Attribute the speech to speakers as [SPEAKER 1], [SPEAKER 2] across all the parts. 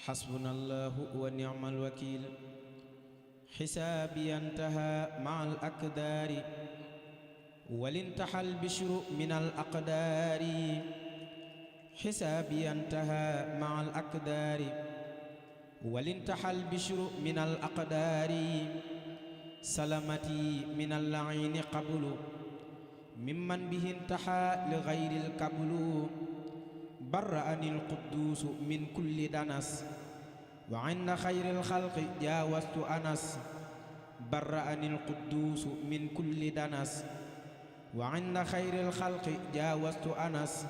[SPEAKER 1] حسبنا الله ونعم الوكيل. حسابي انتهى مع الأقدار ولانتحى البشر من الأقدار. حسابي انتهى مع الأقدار ولانتحى البشر من الأقدار. سلامتي من اللعين قبل ممن به انتحى لغير القبل. برأني القدوس من كل دنس وعند خير الخلق جاوزت أنس. برأني القدوس من كل دنس وعند خير الخلق جاوزت أنس.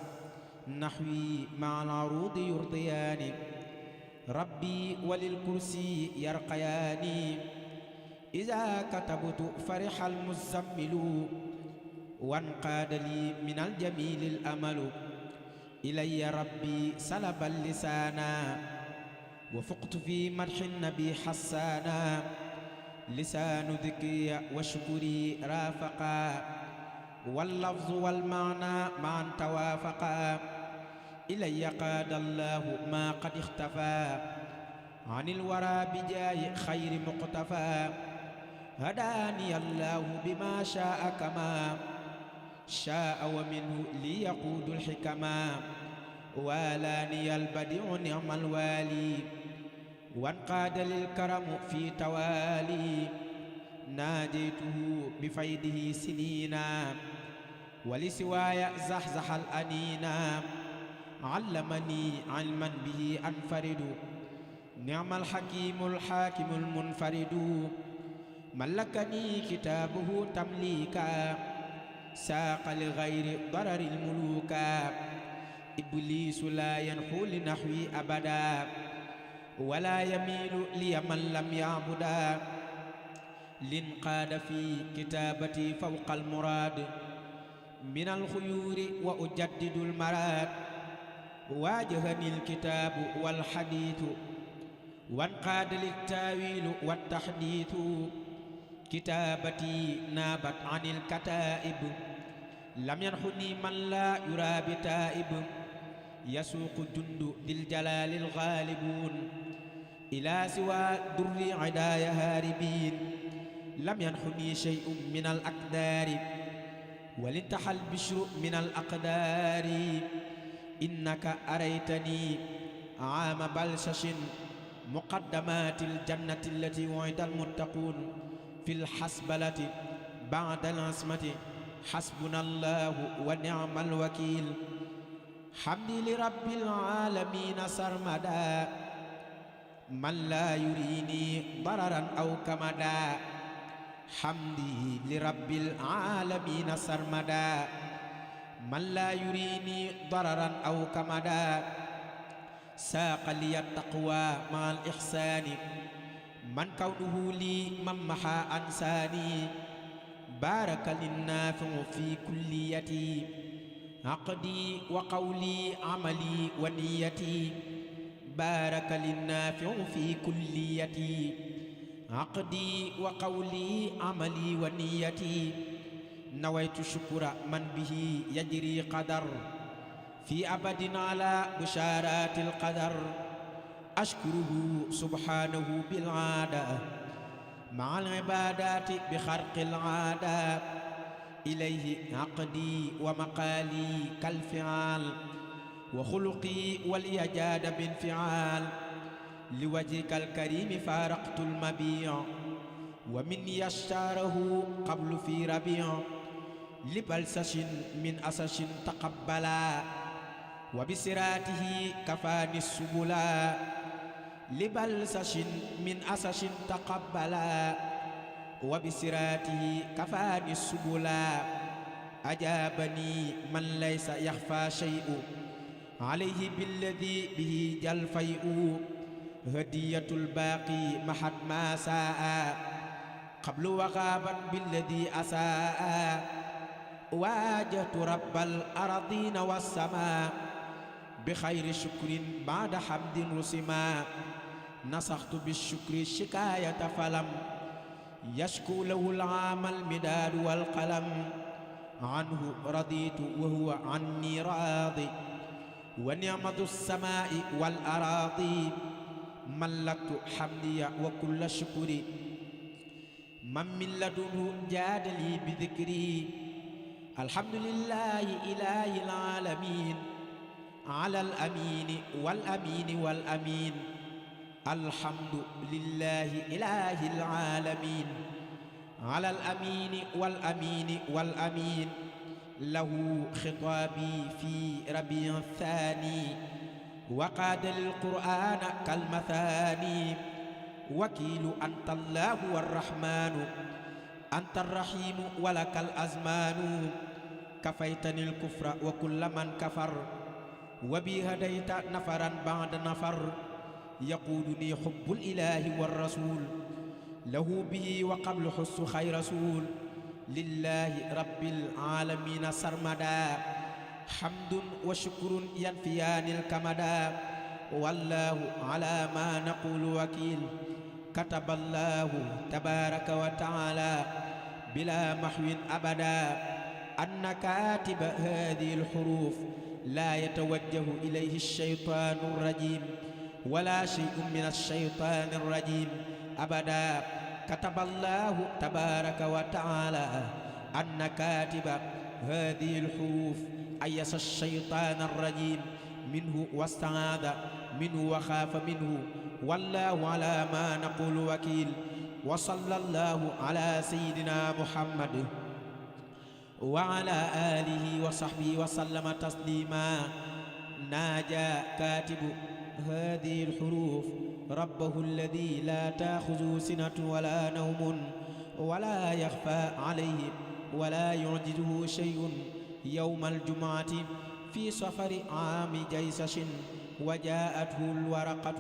[SPEAKER 1] نحوي مع العروض يرضياني ربي وللكرسي يرقياني. إذا كتبت فرح المزمل وانقاد لي من الجميل الأمل. إلي ربي سلب اللسانا وفقت في مدح النبي حسانا. لسان ذكري وشكري رافقا واللفظ والمعنى معا توافقا. إلي قاد الله ما قد اختفى عن الورى بجاه خير مقتفى. هداني الله بما شاء كما شاء ومنه لي يقود الحكما. والاني البديع نعم الوالي وانقاد للكرم في توالي. ناديته بفيده سنينا ولسواي زحزح الأنينا. علمني علما به أنفرد نعم الحكيم الحاكم المنفرد. ملكني كتابه تمليكا ساق لغير ضرر الملوكا. إبليس لا ينحو لنحوي أبدا ولا يميل لي من لم يعبدا. لانقاد في كتابتي فوق المراد من الخيور وأجدد المراد. واجهني الكتاب والحديث وانقاد للتاويل والتحديث. كتابتي نابت عن الكتائب لم ينحني من لا يرى بتائب. يسوق جند ذي الجلال الغالبون إلى سوى در عداي هاربين. لم ينحني شيء من الأقدار ولانتحى البشر من الأقدار. إنك أريتني عام بلشش مقدمات الجنة التي وعد المتقون في الحسبلة بعد العصمة. حسبنا الله ونعم الوكيل. حمدي لرب العالمين سرمدا من لا يريني ضررا أو كمدا. حمدي لرب العالمين سرمدا من لا يريني ضررا أو كمدا. ساق لي التقوى مع الإحسان من كونه لي ممحى أنساني. بارك للنافع في كليتي عقدي وقولي عملي ونيتي. بارك للنافع في كليتي عقدي وقولي عملي ونيتي. نويت شكر من به يجري قدر في أبد على بشارات القدر. أشكره سبحانه بالعادة مع العبادات بخرق العادة. إليه عقدي ومقالي كالفعال وخلقي واليجاد بانفعال. لوجهك الكريم فارقت المبيع ومن يشتاره قبل في ربيع. لبلسش من أسش تقبلا وبسراته كفاني السبلا. لبلسش من أسش تقبلا وبسراته كفاني السبلا. أجابني من ليس يخفى شيء عليه بالذي به جل فيء. هدية الباقي محد ما ساء قبل وغابت بالذي أساء. واجهت رب الأرضين والسماء بخير شكر بعد حمد رسما. نسخت بالشكر الشكاية فلم يشكو له العام المداد والقلم. عنه رضيت وهو عني راضي ونعمة السماء والأراضي. ملكت حمدي وكل شكري من لدنه جاد لي بذكري الحمد لله إله العالمين على الأمين والأمين والأمين الحمد لله إله العالمين على الأمين والأمين والأمين له خطابي في ربيع الثاني وقاد للقرآن كالمثاني وكيل أنت الله والرحمن أنت الرحيم ولك الأزمان كفيتني الكفر وكل من كفر وبي هديت نفرا بعد نفر يقودني حب الإله والرسول له به وقبل حس خير رسول لله رب العالمين سرمدا حمد وشكر ينفيان الكمدا والله على ما نقول وكيل كتب الله تبارك وتعالى بلا محو أبدا أن كاتب هذه الحروف لا يتوجه إليه الشيطان الرجيم ولا شيء من الشيطان الرجيم أبدا كتب الله تبارك وتعالى أن كاتب هذه الحروف أيس الشيطان الرجيم منه واستعاذ منه وخاف منه والله على ما نقول وكيل وصلى الله على سيدنا محمد وعلى آله وصحبه وسلم تسليما ناجى كاتب هذه الحروف ربه الذي لا تأخذه سنة ولا نوم ولا يخفى عليه ولا يعجزه شيء يوم الجمعة في صفر عام جيسش وجاءته الورقة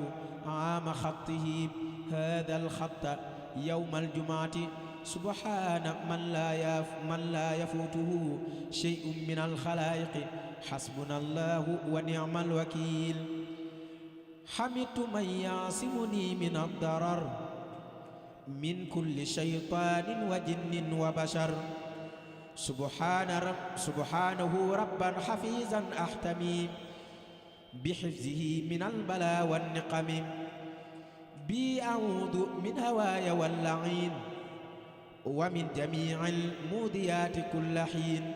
[SPEAKER 1] عام خطه هذا الخط يوم الجمعة سبحان من لا يفوته شيء من الخلائق حسبنا الله ونعم الوكيل حمدت من يعصمني من الضرر من كل شيطان وجن وبشر سبحانه ربا حفيظا أحتمي بحفظه من البلاء والنقم بي أعوذ من هواي واللعين ومن جميع الموديات كل حين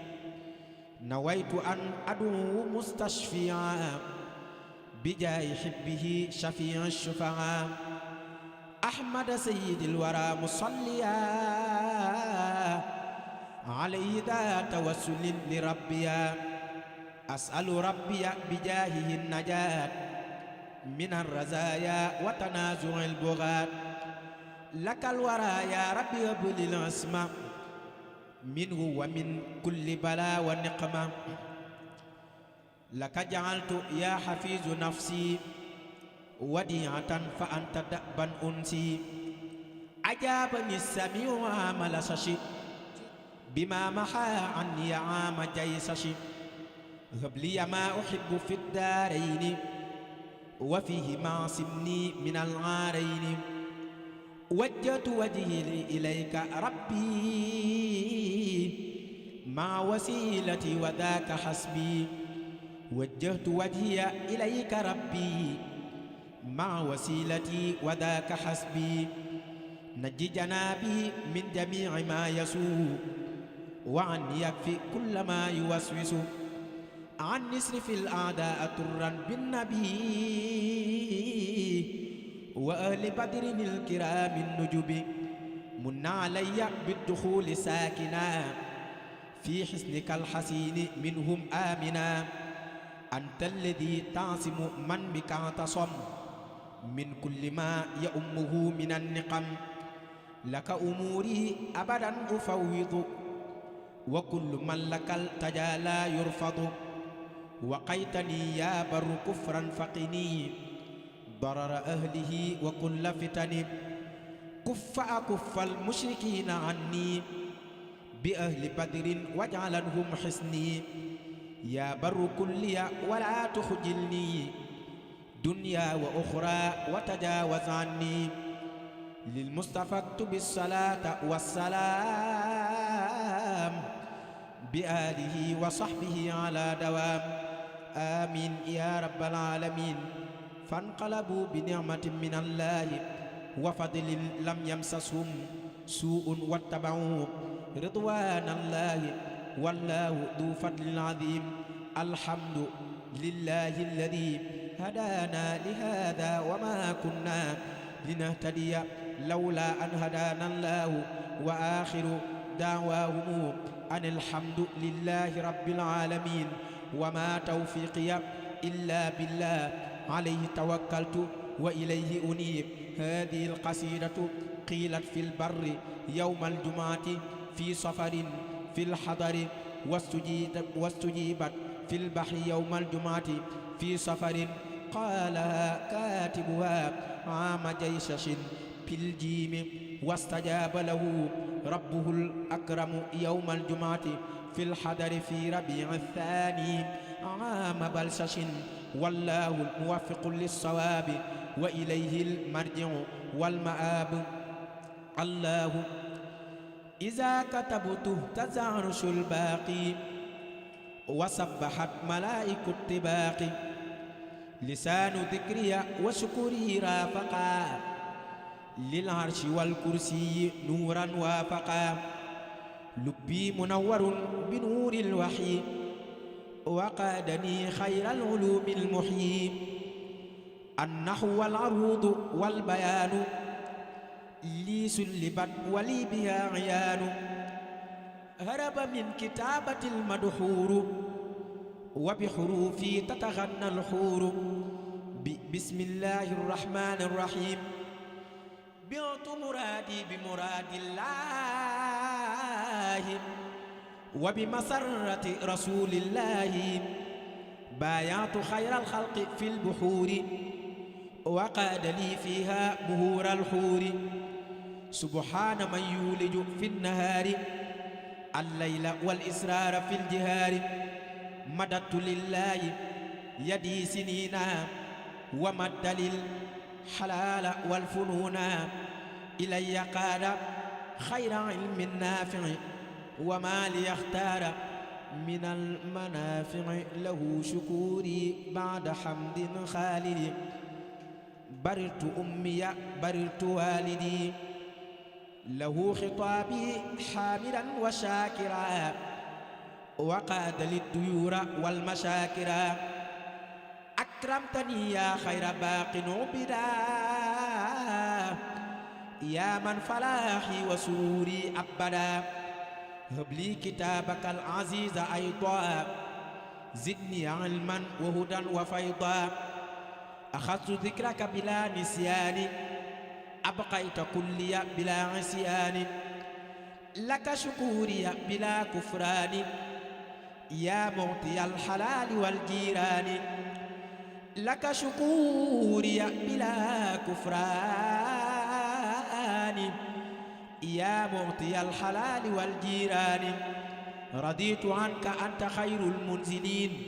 [SPEAKER 1] نويت أن أدعو مستشفيعا بجاه حبه شفيع الشفعاء أحمد سيد الورى مصليا عليه ذا توسل لربيا أسأل ربي بجاهه النجاة من الرزايا وتنازع البغاة لك الورى يا ربي وبل العصمة منه ومن كل بلاء ونقمة لك جعلت يا حفيظ نفسي وديعة فأنت دأبا أنسي أجابني السميع عمل ششي بما محى عني عام جيسشي هب لي ما أحب في الدارين وفيه ما سمني من العارين وجهت وجهي إليك ربي مع وسيلتي وذاك حسبي وجهت وجهي إليك ربي مع وسيلتي وذاك حسبي نجي جنابي من جميع ما يسوء وعن يكفي كل ما يوسوس عن نصرف الأعداء طرا بالنبي وأهل بدر الكرام النجب من علي بالدخول ساكنا في حسنك الحسين منهم آمنا أنت الذي تعصم من بك اعتصم من كل ما يؤمه من النقم لك أموري أبدا أفوض وكل من لك التجا لا يرفض وقيتني يا بر كفرا فقني ضرر أهله وكل فتن كف المشركين عني بأهل بدر واجعلنهم حصني يا بر كلي ولا تخجلني دنيا وأخرى وتجاوز عني للمصطفى اكتب الصلاة والسلام بآله وصحبه على دوام آمين يا رب العالمين فانقلبوا بنعمة من الله وفضل لم يمسسهم سوء واتبعوا رضوان الله والله ذو فضل عظيم الحمد لله الذي هدانا لهذا وما كنا لنهتدي لولا أن هدانا الله وآخر دعواهم أن الحمد لله رب العالمين وما توفيقي إلا بالله عليه توكلت وإليه أنيب هذه القصيدة قيلت في البر يوم الجمعة في سفر في الحضر واستجيبت في البحر يوم الجمعة في سفر قالها كاتبها عام جيشش في الجيم واستجاب له ربه الأكرم يوم الجمعة في الحضر في ربيع الثاني عام بلشش والله الموفق للصواب وإليه المرجع والمآب الله إذا كتبت تزعرش الباقي وسبحت ملائك الطباق لسان ذكري وشكري رافقا للعرش والكرسي نورا وافقا لبي منور بنور الوحي وقادني خير العلوم المحيي النحو والعروض والبيان لي سلبت ولي بها عيان هرب من كتابة المدحور وبحروفي تتغنى الحور بسم الله الرحمن الرحيم بعت مرادي بمراد الله وبمسرة رسول الله بايعت خير الخلق في البحور وقاد لي فيها بهور الحور سبحان من يولج في النهار الليل والإسرار في الجهار مددت لله يدي سنينا ومد للحلال والفنون إلي قاد خير علم نافع وما ليختار من المنافع له شكوري بعد حمد خالد بررت أمي بررت والدي له خطابي حاملا وشاكرا وقاد للديور والمشاكرا أكرمتني يا خير باق عبدا يا من فلاحي وسروري أبدا هب لي كتابك العزيز أيضا زدني علما وهدى وفيضا أخذت ذكرك بلا نسيان أبقيت كلي بلا عصيان لك شكوري بلا كفران يا معطي الحلال والجيران لك شكوري بلا كفران يا معطي الحلال والجيران رضيت عنك أنت خير المنزلين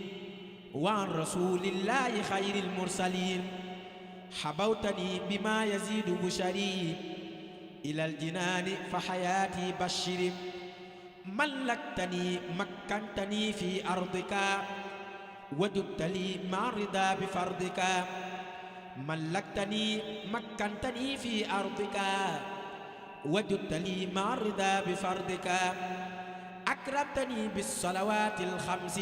[SPEAKER 1] وعن رسول الله خير المرسلين حبوتني بما يزيد بشري إلى الجنان فحياتي بشر ملكتني مكنتني في أرضك وجدت لي مع الرضا بفرضك ملكتني مكنتني في أرضك وجدت لي مع الرضا بفرضك أكرمتني بالصلوات الخمس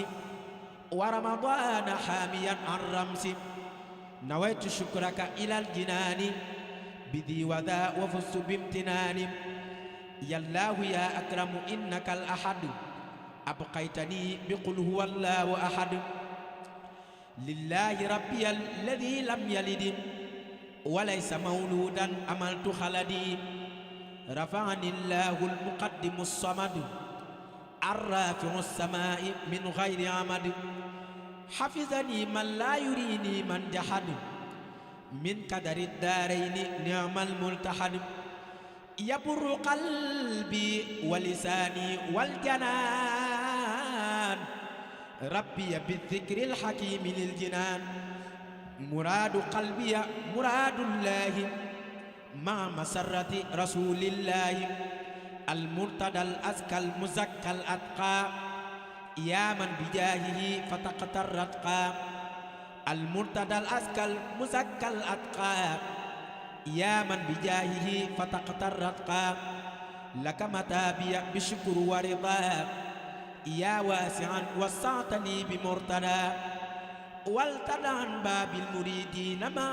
[SPEAKER 1] ورمضان حاميا عن رمس نويت شكرك إلى الجنان بذي وذا وفزت بامتنان يا الله يا أكرم إنك الأحد أبقيتني بقل هو الله أحد لله ربي الذي لم يلد وليس مولودا أملت خلدي رفعني الله المقدم الصمد الرافع السماء من غير عمد حفظني من لا يريني من جحد من قدر الدارين نعم الملتحد يبر قلبي ولساني والجنان ربي بالذكر الحكيم للجنان مراد قلبي مراد الله مع مسرة رسول الله المرتدى الأزكى المزكى الأتقى يا من بجاهه فتقت الرتقى المرتدى الأزكى المزكى الأتقى يا من بجاهه فتقت الرتقى لك متابي بشكر ورضا يا واسعا وسعت لي بمرتدى والتدى عن باب المريدين ما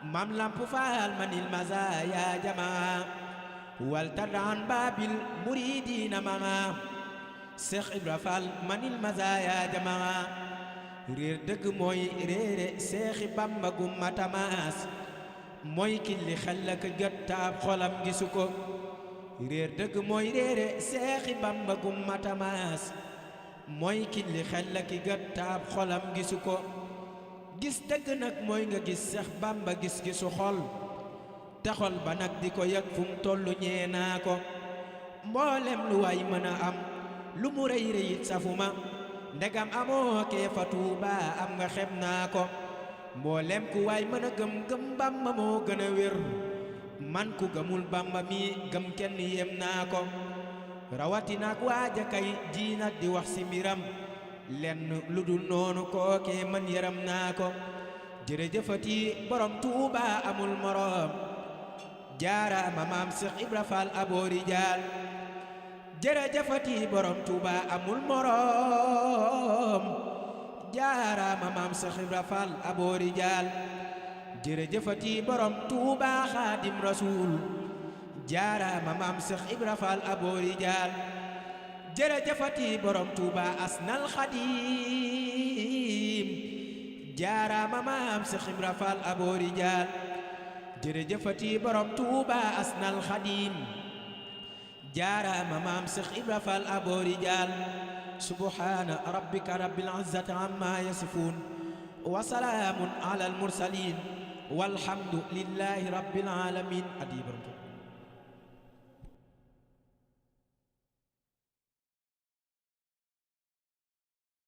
[SPEAKER 1] مملم فال من المزايا جماعة والتدى عن باب المريدين ما Seex Ibra Faal manil mazaaya jamaa réer dëgg mooy réere Seexi Bamba gu matamaas mooy killi xel ak gët taab xolam gisu ko réer dëgg mooy réere Seexi Bamba gu matamaas mooy killi xel ak gët taab xolam gisu ko gis dëgg nag mooy nga gis Seex Bamba gis-gisu xol te xol ba nag di ko yëg fu mu tollu ñee naa ko mboolem lu waay mën a am lu mu rëy rëyit safuma ndegam amoo kee fa Tuuba am nga xem naa ko mboolem ku waay mën a gëm gëm Bamba moo gën a wér man ku gëmul Bamba mi gëm kenn yem naa ko rawatina ak waaja kay jiinat di wax si mbiram lenn lu dul noonu kookee man yaram naa ko jërëjëfati borom Tuuba amul moroom jaaraama maam Seex Ibra Faal aboo rijaal jërëjëfati borom Tuuba amul moroom jaaraama maam Seex Ibra Faal aboo rijaal jërëjëfati borom Tuuba xaadim rasuul jaaraama maam Seex Ibra Faal aboo rijaal jërëjëfati borom Tuuba asnal xadim jaaraama maam Seex Ibra Faal aboo rijaal jërëjëfati borom Tuuba asnal xadim jaaraama maam Seex Ibra Faal aboo rijaal subhaana rabbika rabbil izzati ammaa yasifuun wa salaamun alal mursaliin walhamdu lillaahi rabbil aalamiin.